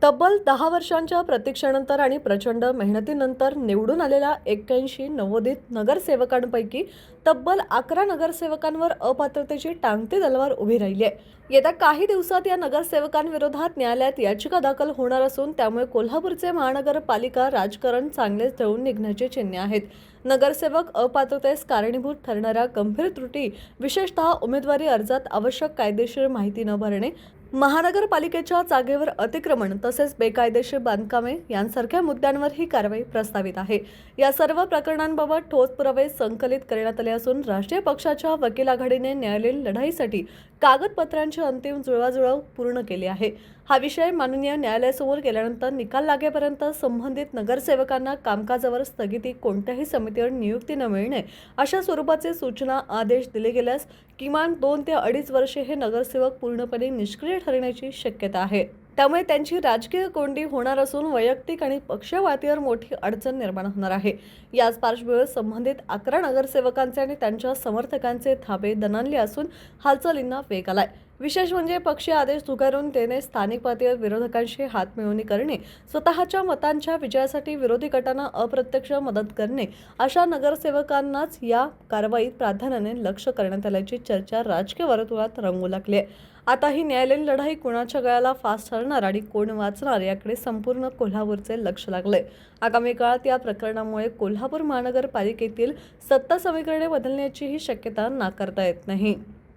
तब्बल 10 वर्षांच्या प्रतीक्षेनंतर आणि प्रचंड मेहनतीनंतर निवडून आलेल्या 81 नवोदित नगरसेवकांपैकी तब्बल 11 नगरसेवकांवर अपात्रतेची टांगती तलवार उभी राहिली आहे. येत्या काही दिवसात या नगरसेवकांविरोधात न्यायालयात याचिका दाखल होणार असून त्यामुळे कोल्हापूरचे महानगरपालिका राजकारण चांगलेच जळून निघण्याची चिन्हे आहेत. नगरसेवक अपात्रतेस कारणीभूत ठरणाऱ्या गंभीर त्रुटी, विशेषतः उमेदवारी अर्जात आवश्यक कायदेशीर माहिती न भरणे, महानगरपालिकेच्या जागेवर अतिक्रमण तसेच बेकायदेशीर बांधकामे यांसारख्या मुद्द्यांवर ही कारवाई प्रस्तावित आहे. या सर्व प्रकरणांबाबत ठोस पुरावे संकलित करण्यात आले असून राष्ट्रीय पक्षाच्या वकील आघाडीने न्यायालयीन लढाईसाठी कागदपत्रांची अंतिम जुळवाजुळव पूर्ण केली आहे. हा विषय माननीय न्यायालयासमोर गेल्यानंतर निकाल लागेपर्यंत संबंधित नगरसेवकांना कामकाजावर स्थगिती, कोणत्याही समितीवर नियुक्ती न मिळणे अशा स्वरूपाचे सूचना आदेश दिले गेल्यास किमान 2 ते 2.5 वर्षे हे नगरसेवक पूर्णपणे निष्क्रिय ठरण्याची शक्यता आहे. त्यामुळे त्यांची राजकीय कोंडी होणार असून वैयक्तिक आणि पक्षवातीवर मोठी अडचण निर्माण होणार आहे. याच पार्श्वभूमीवर संबंधित 11 नगरसेवकांचे आणि त्यांच्या समर्थकांचे थापे दणाणले असून हालचालींना वेग आलाय. विशेष म्हणजे पक्षीय आदेश झुगारून देणे, स्थानिक पातळीवर विरोधकांशी हातमिळवणी करणे, स्वतःच्या मतांच्या विजयासाठी विरोधी गटांना अप्रत्यक्ष मदत करणे अशा नगरसेवकांनाच या कारवाईत प्राधान्याने लक्ष करण्यात आल्याची चर्चा राजकीय वर्तुळात रंगू लागली आहे. आता ही न्यायालयीन लढाई कोणाच्या गळ्याला फास ठरणार आणि कोण वाचणार याकडे संपूर्ण कोल्हापूरचे लक्ष लागले. आगामी काळात या प्रकरणामुळे कोल्हापूर महानगरपालिकेतील सत्ता समीकरणे बदलण्याचीही शक्यता नाकारता येत नाही.